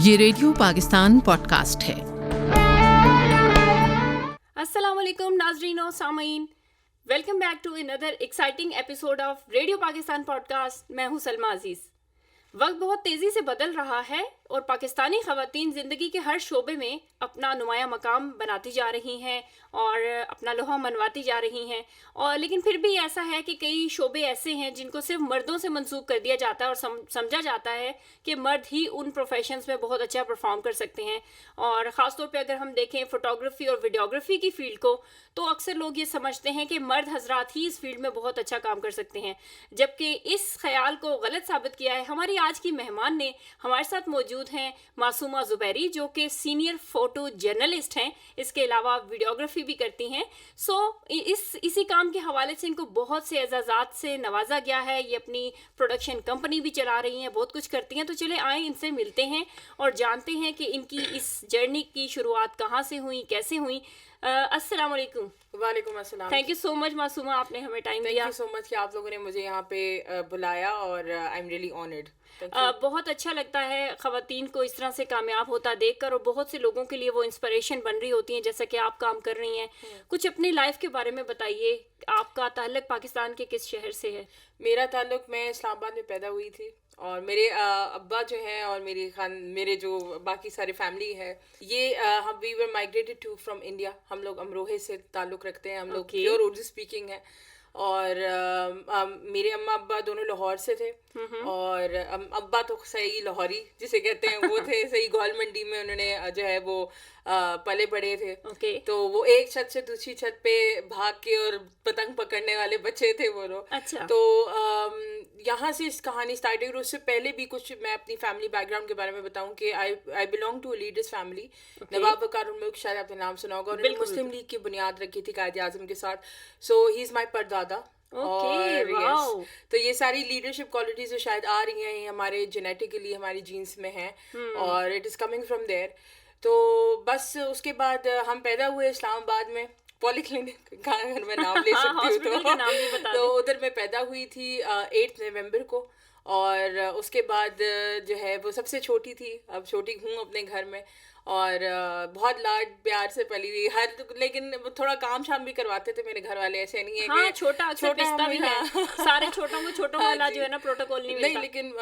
ये radio Pakistan podcast है। अस्सलाम वालेकुम नाजरीन और सामीन, welcome back to another exciting episode of Radio Pakistan podcast. मैं हूं सलमा अजीज़। वक्त बहुत तेज़ी से बदल रहा है और पाकिस्तानी ख़वातीन ज़िंदगी के हर शोबे में अपना नुमाया मकाम बनाती जा रही हैं और अपना लोहा मनवाती जा रही हैं। और लेकिन फिर भी ऐसा है कि कई शोबे ऐसे हैं जिनको सिर्फ मर्दों से मंसूब कर दिया जाता है और समझा जाता है कि मर्द ही उन प्रोफेशंस में बहुत अच्छा परफॉर्म कर सकते हैं। और ख़ास तौर पे अगर हम देखें फ़ोटोग्राफ़ी और वीडियोग्राफ़ी की फ़ील्ड को, तो अक्सर लोग ये समझते हैं कि मर्द हजरात ही इस फील्ड में बहुत अच्छा काम कर सकते हैं, जबकि इस ख्याल को गलत साबित किया है हमारी आज की मेहमान ने। हमारे साथ मौजूद हैं मासूमा ज़ुबैरी, जो कि सीनियर फ़ोटो जर्नलिस्ट हैं, इसके अलावा वीडियोग्राफी भी करती हैं। इसी काम के हवाले से इनको बहुत से एजाज़ात से नवाजा गया है। ये अपनी प्रोडक्शन कंपनी भी चला रही हैं, बहुत कुछ करती हैं। तो चले आए इनसे मिलते हैं और जानते हैं कि इनकी इस जर्नी की शुरुआत कहाँ से हुई, कैसे हुई। अस्सलाम वालेकुम। वालेकुम अस्सलाम। Thank you so much Masuma, आपने हमें टाइम दिया। थैंक यू सो मच कि आप लोगों ने मुझे यहाँ पे बुलाया और आई एम रियली ऑनर्ड। बहुत अच्छा लगता है ख़वातीन को इस तरह से कामयाब होता देखकर, और बहुत से लोगों के लिए वो इंस्पिरेशन बन रही होती हैं, जैसा कि आप काम कर रही हैं। कुछ अपनी लाइफ के बारे में बताइए। आपका ताल्लुक पाकिस्तान के किस शहर से है? मेरा ताल्लुक, मैं इस्लामाबाद में पैदा हुई थी और मेरे अब्बा जो हैं और मेरे जो बाकी सारे फैमिली है, ये हम we were migrated to from India. हम लोग अमरोहे से ताल्लुक़ रखते हैं। हम लोग प्योर उर्दू स्पीकिंग है। और मेरे अम्मा अब्बा दोनों लाहौर से थे और अब्बा तो सही लाहौरी जिसे कहते हैं वो थे। सही गोल मंडी में उन्होंने जो है वो पले बड़े थे। तो वो एक छत से दूसरी छत पे भाग के और पतंग पकड़ने वाले बच्चे थे वो लोग। अच्छा। तो यहाँ से इस कहानी स्टार्ट हुई। उससे पहले भी कुछ मैं अपनी फैमिली बैकग्राउंड के बारे में बताऊं कि I belong to a leaders family. Nawab Waqar ul Mulk, शायद आपने नाम सुना होगा। उन्होंने मुस्लिम लीग की बुनियाद रखी थी कायद आज़म के साथ। सो ही इज़ माई परदादा। और yes, तो ये सारी लीडरशिप क्वालिटीज जो शायद आ रही हैं, ये हमारे जेनेटिकली हमारी जीन्स में हैं और it is coming from there. तो बस उसके बाद हम पैदा हुए इस्लामाबाद में। पॉलीक्लिनिक का अगर मैं नाम ले सकती हूँ तो उधर मैं पैदा हुई थी 8 नवंबर को। और उसके बाद जो है वो सबसे छोटी थी, अब छोटी हूँ अपने घर में। और बहुत लाड प्यार से पली हुई लेकिन थोड़ा काम शाम भी करवाते थे मेरे घर वाले। ऐसे नहीं है हाँ, कि छोटा भी है। सारे छोटों को छोटों वाला जो है ना प्रोटोकॉल नहीं मिलता। लेकिन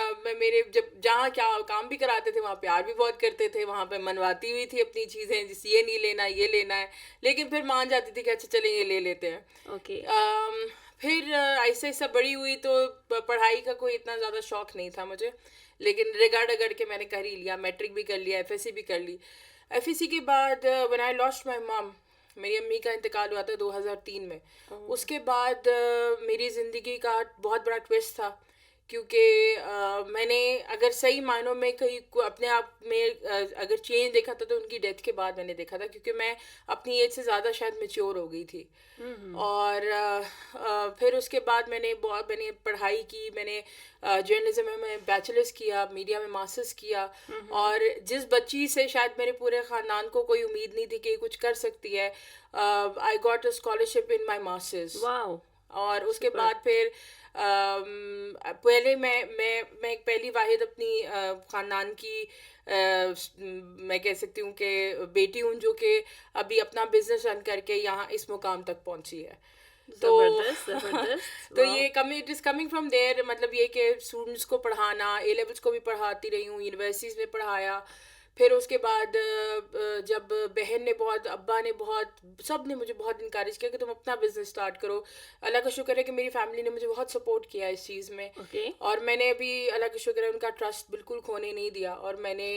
मेरे जब जहाँ क्या काम भी कराते थे वहाँ प्यार भी बहुत करते थे। वहाँ पे मनवाती हुई थी अपनी चीज़ें, जिस ये नहीं लेना ये लेना है, लेकिन फिर मान जाती थी कि अच्छा चलें ये ले लेते हैं। ओके। फिर ऐसे ऐसा बड़ी हुई तो पढ़ाई का कोई इतना ज़्यादा शौक नहीं था मुझे, लेकिन रिगार्ड अगर के मैंने कर ही लिया। मैट्रिक भी कर लिया, एफएससी भी कर ली। एफएससी के बाद when I lost my mom, मेरी अम्मी का इंतकाल हुआ था 2003 में। उसके बाद मेरी ज़िंदगी का बहुत बड़ा ट्विस्ट था, क्योंकि मैंने अगर सही मायनों में कहीं अपने आप में अगर चेंज देखा था तो उनकी डेथ के बाद मैंने देखा था, क्योंकि मैं अपनी एज से ज़्यादा शायद मैच्योर हो गई थी। और फिर उसके बाद मैंने पढ़ाई की। मैंने जर्नलिज्म में बैचलर्स किया, मीडिया में मास्टर्स किया। और जिस बच्ची से शायद मेरे पूरे ख़ानदान को कोई उम्मीद नहीं थी कि कुछ कर सकती है, I got a scholarship in my masters. और उसके बाद फिर पहले मैं एक पहली वाहिद अपनी ख़ानदान की मैं कह सकती हूँ कि बेटी हूँ जो कि अभी अपना बिजनेस रन करके यहाँ इस मुकाम तक पहुँची है। तो ये it is coming from there. मतलब ये कि स्टूडेंट्स को पढ़ाना, ए लेवल्स को भी पढ़ाती रही हूँ, यूनिवर्सिटीज़ में पढ़ाया। फिर उसके बाद जब बहन ने बहुत, अब्बा ने बहुत, सब ने मुझे बहुत इनकरेज किया कि तुम अपना बिजनेस स्टार्ट करो। अल्लाह का शुक्र है कि मेरी फैमिली ने मुझे बहुत सपोर्ट किया इस चीज़ में। और मैंने भी अल्लाह का शुक्र है उनका ट्रस्ट बिल्कुल खोने नहीं दिया। और मैंने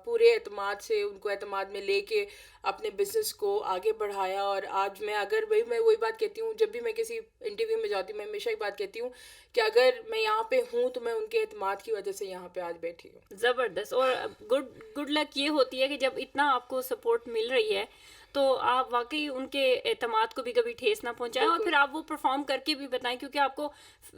पूरे एतमाद से उनको एतमाद में लेके अपने बिजनेस को आगे बढ़ाया। और आज मैं वही बात कहती हूँ, जब भी मैं किसी इंटरव्यू में जाती हूँ, मैं हमेशा ही बात कहती हूँ कि अगर मैं यहाँ पे हूँ तो मैं उनके एतमाद की वजह से यहाँ पे आज बैठी हूँ। ज़बरदस्त। और गुड लक ये होती है कि जब इतना आपको सपोर्ट मिल रही है तो आप वाकई उनके एतमाद को भी कभी ठेस ना पहुंचाएं, और फिर आप वो परफॉर्म करके भी बताएं, क्योंकि आपको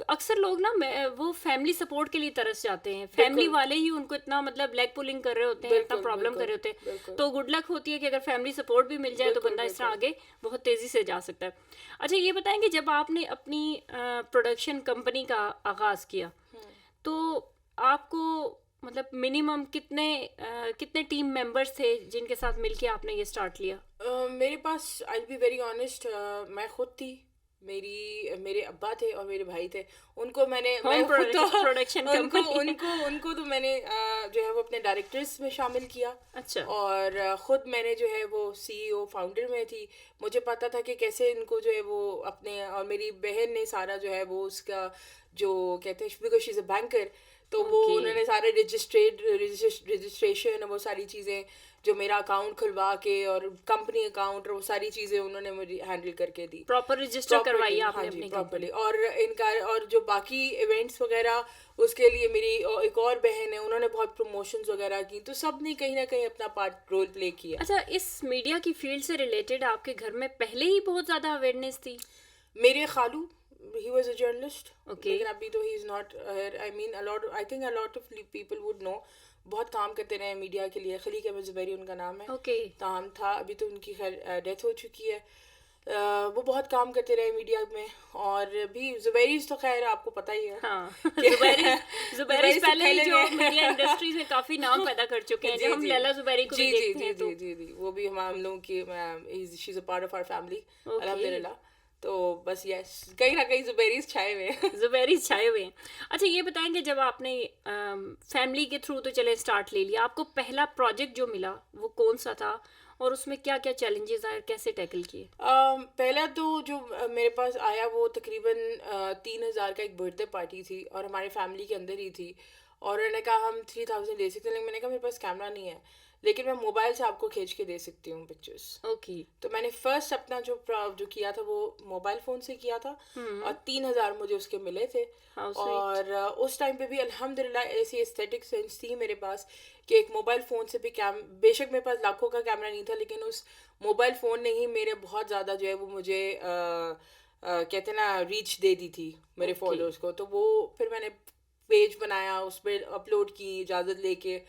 अक्सर लोग ना वो फैमिली सपोर्ट के लिए तरस जाते हैं। फैमिली वाले ही उनको इतना मतलब लेग पुलिंग कर रहे होते हैं, इतना प्रॉब्लम कर रहे होते हैं। तो गुड लक होती है कि अगर फैमिली सपोर्ट भी मिल जाए तो बंदा इस तरह आगे बहुत तेज़ी से जा सकता है। अच्छा, ये बताएं कि जब आपने अपनी प्रोडक्शन कंपनी का आगाज़ किया तो आपको मतलब मिनिमम कितने टीम मेंबर्स थे जिनके साथ मिलके आपने ये स्टार्ट लिया? मेरे पास, आई बी वेरी ऑनेस्ट, मैं खुद थी, मेरे अब्बा थे और मेरे भाई थे। उनको मैंने होम मैं खुद तो प्रोडक्शन उनको कंपनी। उनको उनको तो मैंने जो है वो अपने डायरेक्टर्स में शामिल किया। अच्छा। और खुद मैंने जो है वो सीईओ फाउंडर में थी। मुझे पता था कि कैसे इनको जो है वो अपने, और मेरी बहन ने सारा जो है वो उसका जो कहते हैं, because she is a banker, तो वो Okay. उन्होंने सारे रजिस्ट्रेशन और वो सारी चीज़ें, जो मेरा अकाउंट खुलवा के और कंपनी अकाउंट और वो सारी चीज़ें उन्होंने मुझे हैंडल करके दी प्रॉपर रजिस्टर करवाई हाँ आपने जी, अपनी प्रॉपरली। कंपनी? और इनका, और जो बाकी इवेंट्स वगैरह, उसके लिए मेरी एक और बहन है, उन्होंने बहुत प्रमोशंस वगैरह की, तो सब ने कहीं ना कहीं अपना पार्ट रोल प्ले किया। अच्छा, इस मीडिया की फील्ड से रिलेटेड आपके घर में पहले ही बहुत ज़्यादा अवेयरनेस थी? मेरे खालू, he was a journalist, Okay. लेकिन अभी तो he is not here. I mean I think a lot of people would know, बहुत काम करते रहे मीडिया के लिए। खलीक अहमद ज़ुबैरी उनका नाम है। Okay. ताहम था, अभी तो उनकी खैर डेथ हो चुकी है। वो बहुत काम करते रहे मीडिया में। और भी ज़ुबैरीज़ तो खैर आपको पता ही है। हाँ। कि- जुबैरीज से पहले ही जो में- मीडिया इंडस्ट्रीज में काफी नाम पैदा कर चुके हैं। जब हम लैला जुबैरी को भी देखते हैं तो जी, वो भी हम लोगों की, she is a part of our family, Okay. अल्हम्दुलिल्लाह। तो बस यस, कहीं ना कहीं ज़ुबैरीज़ छाए हुए हैं। जुबैरीज छाए हुए हैं। अच्छा, ये बताएंगे, जब आपने फैमिली के थ्रू तो चले स्टार्ट ले लिया, आपको पहला प्रोजेक्ट जो मिला वो कौन सा था और उसमें क्या क्या चैलेंजेस आए, कैसे टैकल किए? पहला तो जो मेरे पास आया वो तकरीबन 3,000 का एक बर्थडे पार्टी थी और हमारे फैमिली के अंदर ही थी। और उन्होंने कहा हम 3,000 दे सकते हैं, लेकिन मैंने कहा मेरे पास कैमरा नहीं है, लेकिन मैं मोबाइल से आपको खींच के दे सकती हूँ पिक्चर्स। ओके। तो मैंने फर्स्ट अपना जो किया था वो मोबाइल फ़ोन से किया था। और 3,000 मुझे उसके मिले थे। How sweet. और उस टाइम पे भी अल्हम्दुलिल्लाह ऐसी एस्थेटिक सेंस थी मेरे पास कि एक मोबाइल फ़ोन से भी बेशक मेरे पास लाखों का कैमरा नहीं था, लेकिन उस मोबाइल फ़ोन ने ही मेरे बहुत ज़्यादा जो है वो मुझे कहते ना रीच दे दी थी मेरे Okay. फॉलोअर्स को। तो वो फिर मैंने पेज बनाया, उस पर अपलोड की इजाज़त लेके।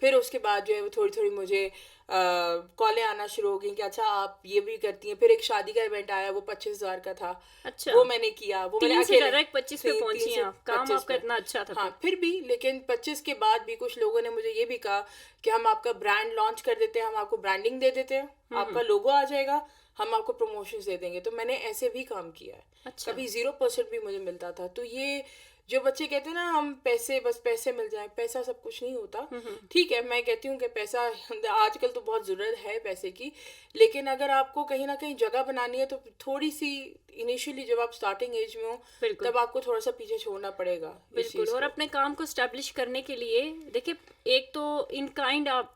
फिर उसके बाद जो है वो थोड़ी थोड़ी मुझे कॉलें आना शुरू हो गई कि अच्छा आप ये भी करती हैं। फिर एक शादी का इवेंट आया, वो 25,000 का था। अच्छा। वो मैंने किया, वो मैंने 3 से अकेले डायरेक्ट 25 पे पहुंची 3 हैं से आप। काम 25 आपका पे। इतना अच्छा था हाँ, तो। फिर भी लेकिन 25 के बाद भी कुछ लोगों ने मुझे ये भी कहा कि हम आपका ब्रांड लॉन्च कर देते हैं, हम आपको ब्रांडिंग दे देते हैं, आपका लोगो आ जाएगा, हम आपको प्रमोशंस दे देंगे। तो मैंने ऐसे भी काम किया है। अच्छा। कभी 0% भी मुझे मिलता था। तो ये जो बच्चे कहते हैं ना हम बस पैसे मिल जाए, पैसा सब कुछ नहीं होता। ठीक है, मैं कहती हूँ कि पैसा आजकल तो बहुत ज़रूरत है पैसे की, लेकिन अगर आपको कहीं ना कहीं जगह बनानी है तो थोड़ी सी इनिशियली जब आप स्टार्टिंग एज में हो बिल्कुल। तब आपको थोड़ा सा पीछे छोड़ना पड़ेगा इस बिल्कुल। चीज़ और को। अपने काम को स्टैब्लिश करने के लिए देखिए, एक तो इन काइंड आप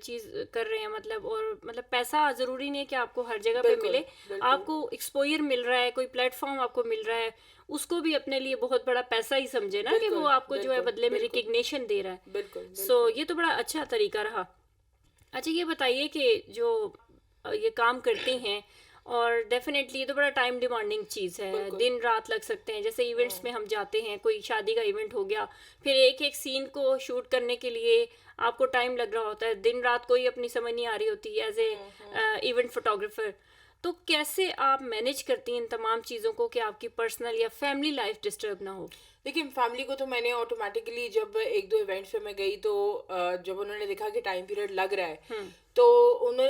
चीज कर रहे हैं, मतलब पैसा जरूरी नहीं है कि आपको हर जगह पे बिल्कुल, मिले। बिल्कुल। आपको एक्सपोजर मिल रहा है, कोई प्लेटफॉर्म आपको मिल रहा है, उसको भी अपने लिए बहुत बड़ा पैसा ही समझे ना, कि वो बिल्कुल, आपको जो है बिल्कुल, बदले में बिल्कुल। रिकग्निशन दे रहा है। बिल्कुल, सो बिल्कुल। ये तो बड़ा अच्छा तरीका रहा। अच्छा, ये बताइए कि जो ये काम करते हैं, और डेफिनेटली ये तो बड़ा टाइम डिमांडिंग चीज़ है, बिल्कुल। दिन रात लग सकते हैं। जैसे इवेंट्स में हम जाते हैं, कोई शादी का इवेंट हो गया, फिर एक एक सीन को शूट करने के लिए आपको टाइम लग रहा होता है, दिन रात कोई अपनी समझ नहीं आ रही होती एज ए इवेंट फोटोग्राफर। तो कैसे आप मैनेज करती हैं इन तमाम चीज़ों को कि आपकी पर्सनल या फैमिली लाइफ डिस्टर्ब ना हो? देखिए, फैमिली को तो मैंने ऑटोमेटिकली जब 1-2 इवेंट्स में मैं गई तो जब उन्होंने देखा कि टाइम पीरियड लग रहा है तो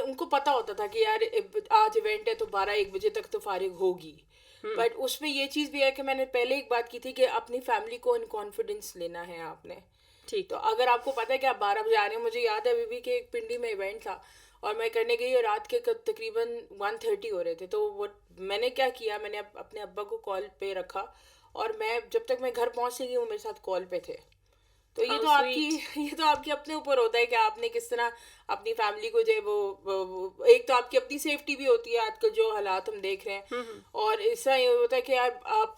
उनको पता होता था कि यार आज इवेंट है तो 12-1 बजे तक तो फारिग होगी। बट उसमें ये चीज़ भी है कि मैंने पहले एक बात की थी कि अपनी फैमिली को इन कॉन्फिडेंस लेना है आपने। ठीक। तो अगर आपको पता है कि आप 12 बजे आ रहे हैं, मुझे याद है अभी भी कि एक पिंडी में इवेंट था और मैं करने गई और रात के तकरीबन 1:30 हो रहे थे। तो वो मैंने क्या किया, मैंने अपने अब्बा को कॉल पे रखा और मैं जब तक मैं घर पहुंच नहीं गई वो मेरे साथ कॉल पे थे। तो ये How तो sweet. ये तो आपके अपने ऊपर होता है कि आपने किस तरह अपनी फैमिली को जो है वो एक तो आपकी अपनी सेफ्टी भी होती है आजकल जो हालात हम देख रहे हैं, और ऐसा ये होता है कि यार आप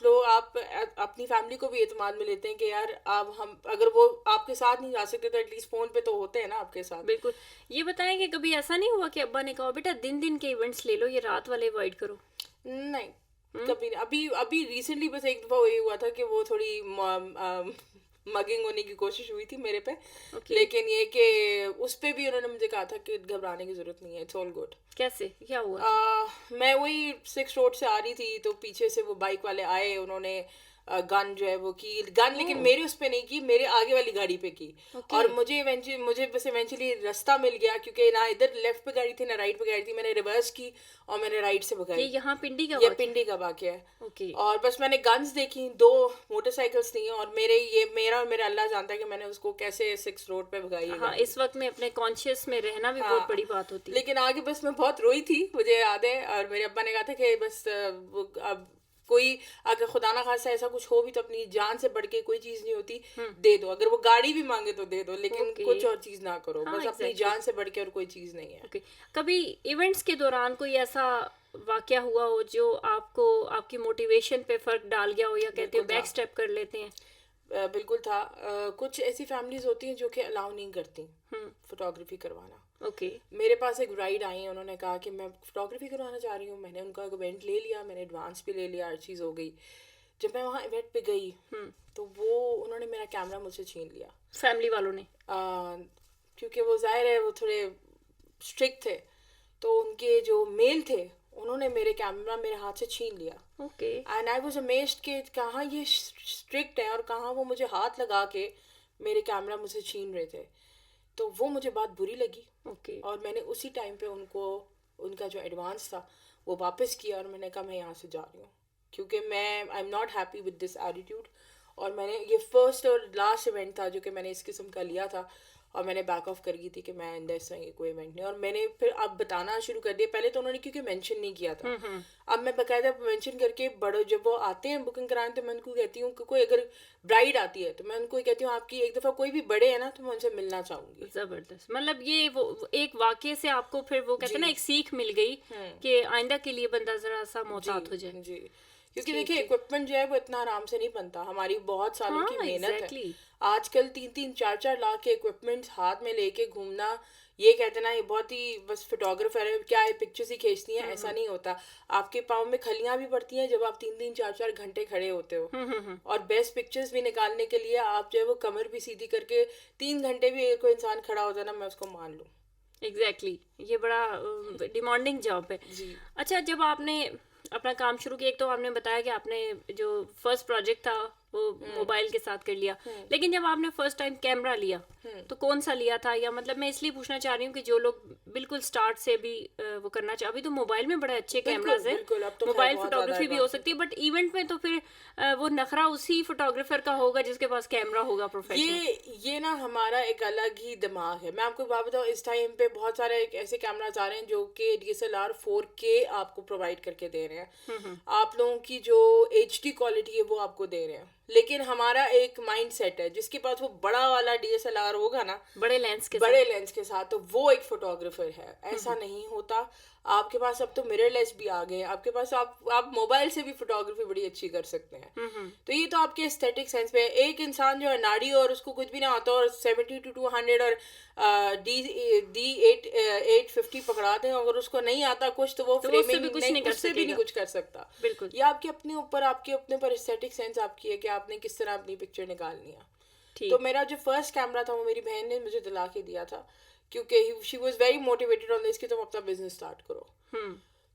अपनी फैमिली को भी एतमाद में लेते हैं कि यार आप हम अगर वो आपके साथ नहीं जा सकते तो एटलीस्ट फ़ोन पे तो होते हैं ना आपके साथ। बिल्कुल। ये बताएं कि कभी ऐसा नहीं हुआ कि अब्बा ने कहा बेटा दिन दिन के इवेंट्स ले लो, ये रात वाले अवॉइड करो? नहीं, कभी नहीं। अभी अभी रिसेंटली बस एक दफ़ा ये हुआ था कि वो थोड़ी मगिंग होने की कोशिश हुई थी मेरे पे। लेकिन ये कि उस पे भी उन्होंने मुझे कहा था कि घबराने की ज़रूरत नहीं है, इट्स ऑल गुड। कैसे, क्या हुआ? मैं वही 6 रोड से आ रही थी तो पीछे से वो बाइक वाले आए, उन्होंने गन जो है वो की गन, लेकिन मेरे उस पे नहीं की, मेरे आगे वाली गाड़ी पे की। और मुझे बस इवेंचुअली रास्ता मिल गया, क्योंकि ना इधर लेफ्ट पे गाड़ी थी ना राइट पे गाड़ी थी। मैंने रिवर्स की और मैंने राइट से भगाई। ये यहाँ पिंडी का ये वाक़या? पिंडी का वाक़या है। ओके। और बस मैंने गन्स देखी, 2 मोटरसाइकिल्स थी, और मेरा और मेरा अल्लाह जानता है कि मैंने उसको कैसे 6 रोड पे भगाई है हाँ, गाड़ी। इस वक्त में अपने कॉन्शियस में रहना भी हाँ, बहुत बड़ी बात होती है। लेकिन आगे बस मैं बहुत रोई थी, मुझे याद है। और मेरे अब्बा ने कहा था कि बस अब कोई अगर खुदा ना खास्ता ऐसा कुछ हो भी तो अपनी जान से बढ़ के कोई चीज नहीं होती, दे दो। अगर वो गाड़ी भी मांगे तो दे दो, लेकिन ओके। कुछ और चीज ना करो। हाँ, बस अपनी एग्जैक्टली। जान से बढ़ के और कोई चीज नहीं है। ओके। कभी इवेंट्स के दौरान कोई ऐसा वाकया हुआ हो जो आपको आपकी मोटिवेशन पे फर्क डाल गया हो, या कहते हो बिल्कुल बैक था। स्टेप कर लेते हैं? बिल्कुल था। कुछ ऐसी फैमिलीज होती हैं जो कि अलाउ नहीं करती हम्म। फोटोग्राफी करवाना। ओके। मेरे पास एक ब्राइड आई, उन्होंने कहा कि मैं फोटोग्राफी करवाना चाह रही हूँ। मैंने उनका इवेंट ले लिया, मैंने एडवांस भी ले लिया, हर चीज़ हो गई। जब मैं वहाँ इवेंट पे गई तो उन्होंने मेरा कैमरा मुझसे छीन लिया। फैमिली वालों ने? क्योंकि वो जाहिर है वो थोड़े स्ट्रिक्ट थे, तो उनके जो मेल थे उन्होंने मेरे कैमरा मेरे हाथ से छीन लिया। Okay. And I was amazed कि कहाँ ये स्ट्रिक्ट है और कहाँ वो मुझे हाथ लगा के मेरे कैमरा मुझसे छीन रहे थे। तो वो मुझे बात बुरी लगी। ओके। और मैंने उसी टाइम पे उनका जो एडवांस था वो वापस किया, और मैंने कहा मैं यहाँ से जा रही हूँ, क्योंकि I am not happy with this attitude. और मैंने ये फर्स्ट और लास्ट इवेंट था जो कि मैंने इस किस्म का लिया था, और मैंने बैक ऑफ कर गई थी कि मैं इस तरह कोई इवेंट नहीं। और मैंने फिर अब बताना शुरू कर दिया। पहले तो उन्होंने क्योंकि मेंशन नहीं किया था, अब मैं बाकायदा मेंशन करके बड़ो जब वो आते हैं बुकिंग कराने तो मैं उनको कहती हूँ कि कोई अगर ब्राइड आती है तो मैं उनको कहती हूँ आपकी एक दफ़ा कोई भी बड़े है ना तो मैं उनसे मिलना चाहूँगी। जबरदस्त। मतलब ये वो एक वाकये से आपको फिर वो कहते हैं ना एक सीख मिल गई कि आइंदा के लिए बंदा जरा सा मोहतात हो जाए। जी, क्योंकि देखिए इक्विपमेंट जो है वो इतना आराम से नहीं बनता, हमारी बहुत सालों की मेहनत है। आजकल 3-3, 4-4 लाख के इक्विपमेंट्स हाथ में लेके घूमना, ये कहते ना ये बहुत ही बस फोटोग्राफर है क्या है पिक्चर्स ही खींचती हैं, ऐसा नहीं होता। आपके पाँव में खलियां भी पड़ती हैं जब आप 3-3, 4-4 घंटे खड़े होते हो। और बेस्ट पिक्चर्स भी निकालने के लिए आप जो है वो कमर भी सीधी करके 3 घंटे भी कोई इंसान खड़ा होता है ना, मैं उसको मान लूँ। एग्जैक्टली। ये बड़ा डिमांडिंग जॉब है। जी। अच्छा, जब आपने अपना काम शुरू किया, एक तो आपने बताया कि आपने जो फर्स्ट प्रोजेक्ट था वो मोबाइल के साथ कर लिया, लेकिन जब आपने फर्स्ट टाइम कैमरा लिया तो कौन सा लिया था? या मतलब मैं इसलिए पूछना चाह रही हूँ कि जो लोग बिल्कुल स्टार्ट से भी वो करना चाहे, अभी तो मोबाइल में बड़े अच्छे कैमराज हैं, मोबाइल फोटोग्राफी भी हो सकती है, बट इवेंट में तो फिर वो नखरा उसी फोटोग्राफर का होगा जिसके पास कैमरा होगा प्रोफेशनल। ये ना हमारा एक अलग ही दिमाग है। मैं आपको बात बताऊँ, इस टाइम पे बहुत सारे ऐसे कैमराज आ रहे हैं जो कि DSLR 4K आपको प्रोवाइड करके दे रहे हैं। आप लोगों की जो HD क्वालिटी है वो आपको दे रहे हैं, लेकिन हमारा एक माइंड सेट है जिसके पास वो बड़ा वाला DSLR होगा ना, बड़े लेंस के साथ, तो वो एक फोटोग्राफर है। ऐसा नहीं होता। आपके पास अब तो मिररलेस भी आ गए हैं, आपके पास आप मोबाइल से भी फोटोग्राफी बड़ी अच्छी कर सकते हैं। तो ये तो आपके एस्थेटिक सेंस पे है। एक इंसान जो है नाड़ी और उसको कुछ भी ना आता और 70 to 200 और D850 पकड़ा दें, अगर उसको नहीं आता कुछ तो वो फ्रेमिंग उससे भी नहीं कुछ कर सकता। बिल्कुल। ये आपके अपने ऊपर एस्थेटिक सेंस आपकी है कि आपने किस तरह अपनी पिक्चर निकालनी है। तो मेरा जो फर्स्ट कैमरा था वो मेरी बहन ने मुझे दिला के दिया था, क्योंकि she was very motivated on this कि तुम अपना बिजनेस स्टार्ट करो।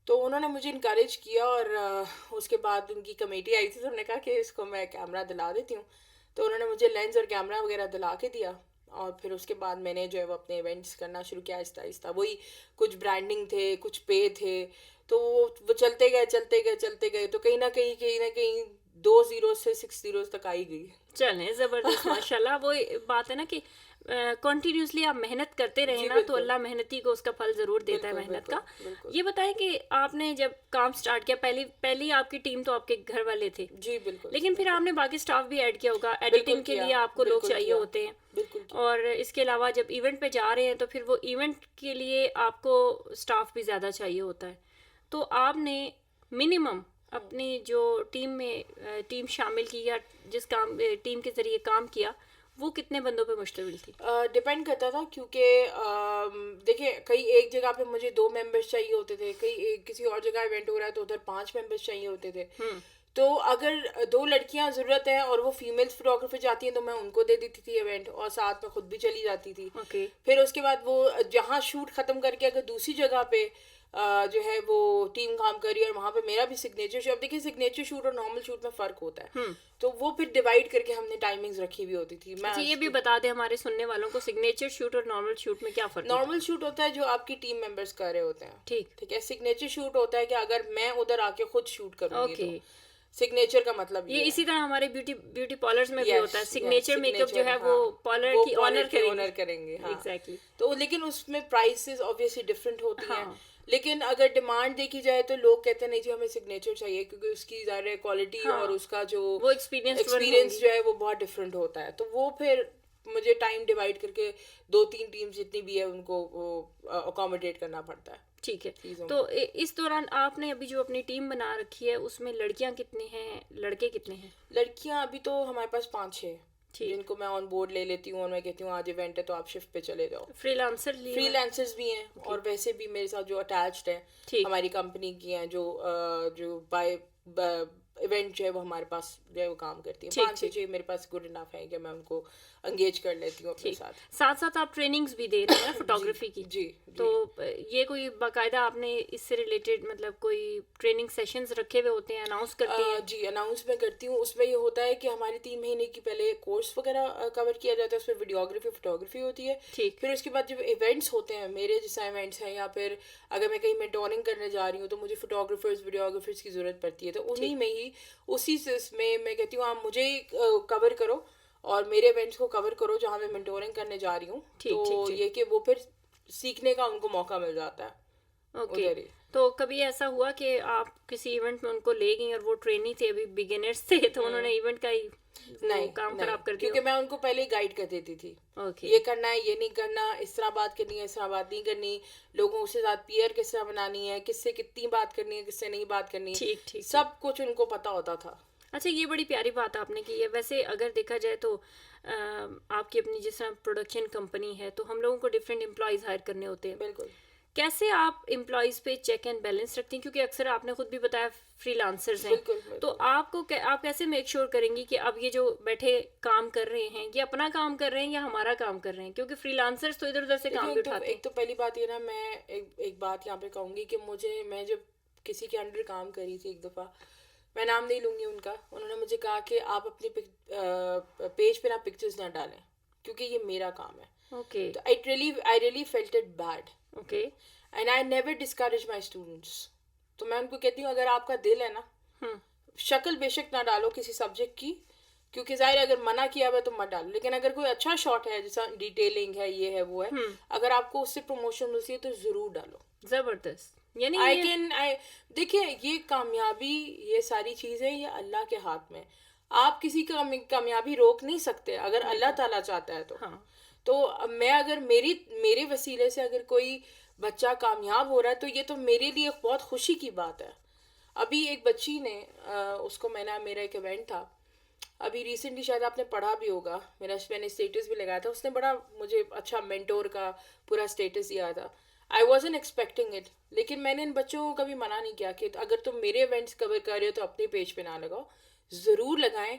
तो उन्होंने मुझे इनकरेज किया, और उसके बाद उनकी कमेटी आई थी तो उन्होंने कहा कि इसको मैं कैमरा दिला देती हूँ। तो उन्होंने मुझे लेंस और कैमरा वगैरह दिला के दिया, और फिर उसके बाद मैंने जो है वो अपने इवेंट्स करना शुरू किया आहिस्ता आहिस्ता। वही कुछ ब्रांडिंग थे, कुछ पे थे, तो वो चलते गए तो कहीं ना कहीं 2 ज़ीरो से 6 ज़ीरो तक आई गई। चलें, ज़बरदस्त। माशाल्लाह। वो बात है ना कि कंटिन्यूसली आप मेहनत करते रहे ना तो अल्लाह मेहनती को उसका फल ज़रूर देता है मेहनत का। ये बताएं कि आपने जब काम स्टार्ट किया, पहली आपकी टीम तो आपके घर वाले थे। जी बिल्कुल। लेकिन फिर आपने बाकी स्टाफ भी ऐड किया होगा, एडिटिंग के लिए आपको लोग चाहिए होते हैं, और इसके अलावा जब इवेंट पे जा रहे हैं तो फिर वो इवेंट के लिए आपको स्टाफ भी ज़्यादा चाहिए होता है। तो आपने मिनिमम अपनी जो टीम शामिल की या जिस टीम के ज़रिए काम किया वो कितने बंदों पे मुश्तमिल थी? डिपेंड करता था, क्योंकि देखिए कई एक जगह पे मुझे 2 मेंबर्स चाहिए होते थे, किसी और जगह इवेंट हो रहा है तो उधर 5 मेंबर्स चाहिए होते थे। तो अगर 2 लड़कियां ज़रूरत है और वो फीमेल फोटोग्राफर जाती हैं तो मैं उनको दे देती थी इवेंट, और साथ में खुद भी चली जाती थी। Okay. फिर उसके बाद वो जहाँ शूट ख़त्म करके अगर दूसरी जगह पे जो है वो टीम काम कर रही है और वहाँ पे मेरा भी सिग्नेचर शूट। अब देखिए सिग्नेचर शूट और नॉर्मल शूट में फ़र्क होता है, तो वो फिर डिवाइड करके हमने टाइमिंग्स रखी हुई होती थी। मैं अच्छा, ये भी बता दें हमारे सुनने वालों को, सिग्नेचर शूट और नॉर्मल शूट में क्या फ़र्क है? नॉर्मल शूट होता है जो आपकी टीम मेंबर्स कर रहे होते हैं, ठीक ठीक है। सिग्नेचर शूट होता है कि अगर मैं उधर आके खुद शूट करूँगी ओके। तो सिग्नेचर का मतलब ये इसी तरह हमारे ब्यूटी पार्लर्स में भी Yes, होता है, yes, सिग्नेचर मेकअप जो है signature, वो हाँ, पार्लर वो की parlor ऑनर के owner करेंगे, हाँ। एग्जैक्टली। तो लेकिन उसमें प्राइसेस ऑब्वियसली डिफरेंट होती हैं, हाँ। लेकिन अगर डिमांड देखी जाए तो लोग कहते हैं नहीं जी हमें सिग्नेचर चाहिए, क्योंकि उसकी ज़ाहिर क्वालिटी हाँ, और उसका जो वो एक्सपीरियंस जो है वो बहुत डिफरेंट होता है। तो वो फिर मुझे टाइम डिवाइड करके 2-3 टीम जितनी भी है उनको वो अकोमोडेट करना पड़ता है। ठीक है। चीज़ों तो इस दौरान आपने अभी जो अपनी टीम बना रखी है उसमें लड़कियां कितनी हैं, लड़के कितने हैं? लड़कियां अभी तो हमारे पास 5-6 ठीक। जिनको मैं ऑन बोर्ड ले लेती हूँ और मैं कहती हूँ आज इवेंट है तो आप शिफ्ट पे चले जाओ। फ्रीलांसर फ्रीलांसर्स भी हैं और वैसे भी मेरे साथ जो अटैच्ड हैं ठीक। हमारी कंपनी की हैं जो बाय इवेंट जो है वो हमारे पास जो है वो काम करती हैं। ठीक, 5 से 6 मेरे पास गुड इनफ है कि मैं उनको एंगेज कर लेती हूँ अपने साथ। साथ साथ आप ट्रेनिंग्स भी दे रहे हैं फोटोग्राफी की? जी तो ये कोई बाकायदा आपने इससे रिलेटेड मतलब कोई ट्रेनिंग सेशंस रखे हुए होते हैं, अनाउंस करती हैं? जी अनाउंस मैं करती हूँ। उसमें ये होता है कि हमारी 3 महीने की पहले कोर्स वगैरह कवर किया जाता है, उसमें वीडियोग्राफी फोटोग्राफी होती है। ठीक। फिर उसके बाद जब इवेंट्स होते हैं मेरे जैसा इवेंट्स हैं या फिर अगर मैं कहीं मेंटोरिंग करने जा रही हूँ तो मुझे फोटोग्राफर्स वीडियोग्राफर्स की ज़रूरत पड़ती है, तो उन्हीं में ही उसी में मैं कहती हूँ आप मुझे कवर करो और मेरे इवेंट्स को कवर करो जहाँ मैं मेंटोरिंग करने जा रही हूँ। तो ये कि वो फिर सीखने का उनको मौका मिल जाता है ओके। तो कभी ऐसा हुआ कि आप किसी इवेंट में उनको ले गई और वो ट्रेनी थे, अभी बिगिनर्स थे, तो उन्होंने इवेंट का ही काम खराब कर दिया? क्योंकि मैं उनको पहले ही गाइड कर देती थी। ओके। ये करना है, ये नहीं करना, इस तरह बात करनी है, इस तरह बात नहीं करनी, लोगों के साथ पीयर किस तरह बनानी है, किससे कितनी बात करनी है, किससे नहीं बात करनी है, ठीक ठीक। सब कुछ उनको पता होता था। अच्छा, ये बड़ी प्यारी बात आपने की है। वैसे अगर देखा जाए तो आपकी अपनी जिस तरह प्रोडक्शन कंपनी है तो हम लोगों को डिफरेंट एम्प्लॉयज़ हायर करने होते हैं। बिल्कुल। कैसे आप एम्प्लॉयज़ पे चेक एंड बैलेंस रखती हैं, क्योंकि अक्सर आपने खुद भी बताया फ्रीलांसर्स हैं? बिल्कुल। तो आप कैसे मेक श्योर करेंगी कि अब ये जो बैठे काम कर रहे हैं ये अपना काम कर रहे हैं या हमारा काम कर रहे हैं? क्योंकि फ्रीलांसर्स तो इधर उधर से काम भी उठाते हैं। एक तो पहली बात ये ना, मैं एक बात यहाँ पे कहूँगी कि मैं जब किसी के अंडर काम करी थी एक दफ़ा, मैं नाम नहीं लूँगी उनका, उन्होंने मुझे कहा कि आप अपने पेज पे ना पिक्चर्स ना डालें क्योंकि ये मेरा काम है। ओके। तो I really felt it bad. Okay. And I never discourage my students. तो मैं उनको कहती हूँ अगर आपका दिल है ना, शक्ल बेशक ना डालो किसी सब्जेक्ट की, क्योंकि ज़ाहिर अगर मना किया हुआ तो मत डालो, लेकिन अगर कोई अच्छा शॉट है जैसा डिटेलिंग है, ये है वो है, अगर आपको उससे प्रमोशन मिलती है तो ज़रूर डालो। ज़बरदस्त। यानी देखिए ये कामयाबी, ये सारी चीज़ें ये अल्लाह के हाथ में, आप किसी का कामयाबी रोक नहीं सकते अगर अल्लाह ताला चाहता है तो। हाँ। तो मैं अगर मेरे वसीले से अगर कोई बच्चा कामयाब हो रहा है तो ये तो मेरे लिए बहुत खुशी की बात है। अभी एक बच्ची ने उसको मेरा एक इवेंट था अभी रिसेंटली, शायद आपने पढ़ा भी होगा, मैंने स्टेटस भी लगाया था, उसने बड़ा मुझे अच्छा मेंटोर का पूरा स्टेटस दिया था। आई वॉजन एक्सपेक्टिंग इट, लेकिन मैंने इन बच्चों को कभी मना नहीं किया कि अगर तुम मेरे इवेंट्स कवर कर रहे हो तो अपने पेज पे ना लगाओ, ज़रूर लगाएं।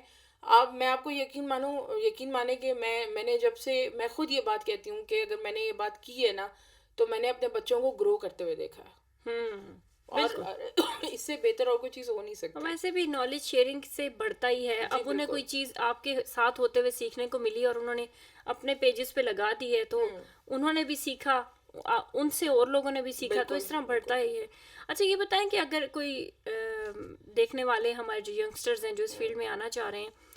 मैं आपको यकीन माने कि मैंने जब से मैं खुद ये बात कहती हूँ कि अगर मैंने ये बात की है ना तो मैंने अपने बच्चों को ग्रो करते हुए देखा है। और इससे बेहतर और कोई चीज़ हो नहीं सकती। वैसे भी नॉलेज शेयरिंग से बढ़ता ही है। अब उन्हें कोई चीज़ आपके साथ होते हुए सीखने को मिली और उन्होंने अपने पेजेस पे लगा दी है तो उन्होंने भी सीखा, उनसे और लोगों ने भी सीखा, तो इस तरह बढ़ता ही है। अच्छा, ये बताएं कि अगर कोई देखने वाले हमारे जो यंगस्टर्स हैं जो इस फील्ड में आना चाह रहे हैं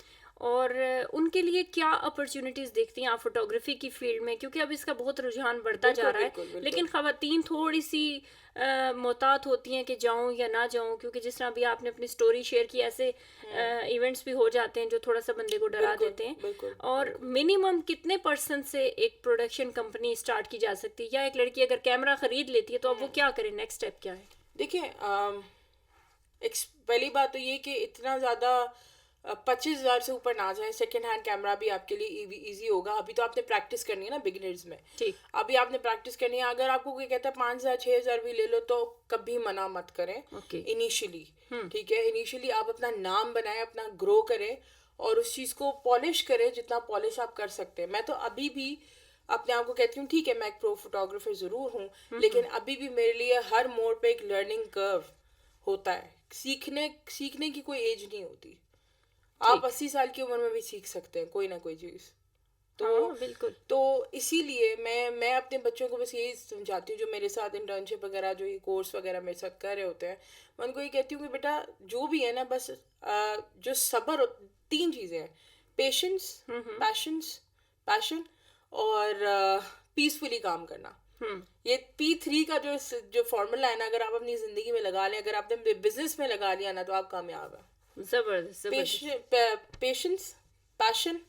और उनके लिए क्या अपॉर्चुनिटीज़ देखती हैं आप फोटोग्राफी की फील्ड में, क्योंकि अब इसका बहुत रुझान बढ़ता जा रहा है, लेकिन ख़वातीन थोड़ी सी मोहतात होती हैं कि जाऊं या ना जाऊं, क्योंकि जिस तरह अभी आपने अपनी स्टोरी शेयर की, ऐसे इवेंट्स भी हो जाते हैं जो थोड़ा सा बंदे को डरा देते हैं। और मिनिमम कितने % से एक प्रोडक्शन कंपनी स्टार्ट की जा सकती है, या एक लड़की अगर कैमरा ख़रीद लेती है तो अब वो क्या करे, नेक्स्ट स्टेप क्या है? देखिए पहली बात तो ये कि इतना ज़्यादा 25,000 से ऊपर ना जाए। सेकेंड हैंड कैमरा भी आपके लिए इजी होगा। अभी तो आपने प्रैक्टिस करनी है ना बिगिनर्स में, ठीक। अभी आपने प्रैक्टिस करनी है। अगर आपको कोई कहता है 5,000 6,000 भी ले लो तो कभी मना मत करें इनिशियली, ठीक है। इनिशियली आप अपना नाम बनाएं, अपना ग्रो करें और उस चीज़ को पॉलिश करें जितना पॉलिश आप कर सकते हैं। मैं तो अभी भी अपने आप को कहती हूँ ठीक है मैं एक प्रो फोटोग्राफर ज़रूर हूँ, लेकिन अभी भी मेरे लिए हर मोड़ पे एक लर्निंग कर्व होता है। सीखने की कोई एज नहीं होती। आप 80 साल की उम्र में भी सीख सकते हैं कोई ना कोई चीज़। तो बिल्कुल। तो इसीलिए मैं अपने बच्चों को बस यही समझाती हूँ, जो मेरे साथ इंटर्नशिप वगैरह जो ये कोर्स वगैरह मेरे साथ कर रहे होते हैं, मैं उनको ये कहती हूँ कि बेटा जो भी है ना, बस जो सब्र, 3 चीज़ें हैं, पेशेंस, पैशन और पीसफुली काम करना। ये P3 का जो फॉर्मूला है ना, अगर आप अपनी ज़िंदगी में लगा लें, अगर आपने बिजनेस में लगा लिया ना, तो आप कामयाब हैं। जबरदस्त। पेशेंस, पैशन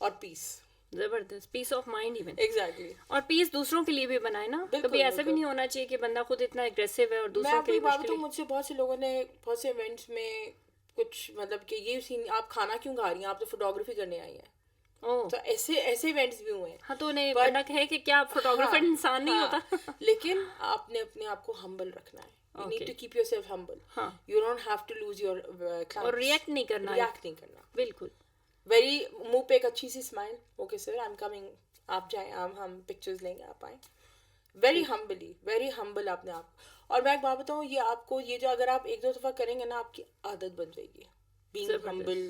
और पीस। जबरदस्त, peace of mind even. Exactly. और पीस दूसरों के लिए भी बनाए ना, कभी ऐसा भी नहीं होना चाहिए कि बंदा खुद इतना एग्रेसिव है और दूसरों के लिए मुश्किल। मुझसे बहुत से लोगों ने बहुत से इवेंट्स में कुछ मतलब कि ये सीन, आप खाना क्यों खा रही हैं, आप तो फोटोग्राफी करने आई हैं। तो ऐसे इवेंट्स भी हुए हैं। हाँ, तो उन्हें पता है कि क्या फोटोग्राफर इंसान नहीं होता। लेकिन आपने अपने आप को हम्बल रखना है। You need to keep yourself humble. You don't have to lose your clients. और रिएक्ट नहीं करना। बिल्कुल। वेरी मुंह पे एक अच्छी सी smile, okay sir I am coming, आप जाएं, हम पिक्चर्स लेंगे, आप आए। वेरी हम्बल अपने आप। और मैं एक बात बताऊँ, ये आपको ये जो अगर आप 1-2 दफ़ा करेंगे ना, आपकी आदत बन जाएगी being humble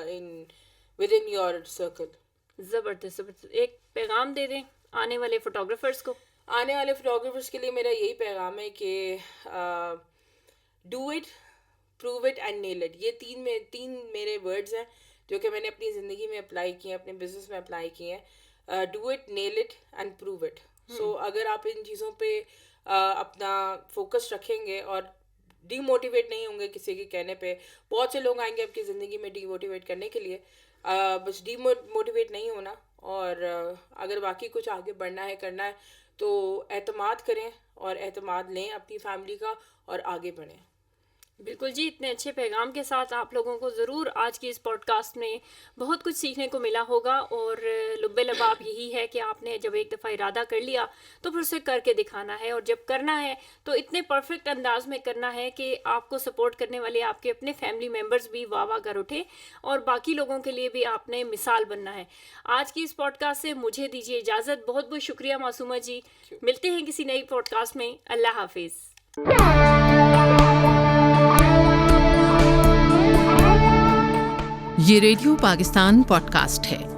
in with in your circle. जबरदस्त। एक पैगाम दे दें आने वाले फोटोग्राफर्स को। आने वाले फोटोग्राफर्स के लिए मेरा यही पैगाम है कि do it, prove it and nail it. ये 3 मेरे वर्ड्स हैं जो कि मैंने अपनी ज़िंदगी में अप्लाई किए हैं, अपने बिजनेस में अप्लाई किए हैं। Do it, nail it and prove it. So अगर आप इन चीज़ों पे अपना फोकस रखेंगे और डीमोटिवेट नहीं होंगे किसी के कहने पे। बहुत से लोग आएंगे आपकी ज़िंदगी में डीमोटिवेट करने के लिए, बस डीमोटिवेट नहीं होना। और अगर बाकी कुछ आगे बढ़ना है, करना है, तो एतमाद करें और एतमाद लें अपनी फैमिली का और आगे बढ़ें। बिल्कुल जी, इतने अच्छे पैगाम के साथ आप लोगों को ज़रूर आज की इस पॉडकास्ट में बहुत कुछ सीखने को मिला होगा। और लुब्बे लबाब यही है कि आपने जब एक दफ़ा इरादा कर लिया तो फिर उसे करके दिखाना है, और जब करना है तो इतने परफेक्ट अंदाज में करना है कि आपको सपोर्ट करने वाले आपके अपने फैमिली मेम्बर्स भी वाह वाह कर उठे, और बाकी लोगों के लिए भी आपने मिसाल बनना है। आज की इस पॉडकास्ट से मुझे दीजिए इजाज़त। बहुत बहुत शुक्रिया मासूमा जी। मिलते हैं किसी नई पॉडकास्ट में। अल्लाह हाफिज़। ये रेडियो पाकिस्तान पॉडकास्ट है।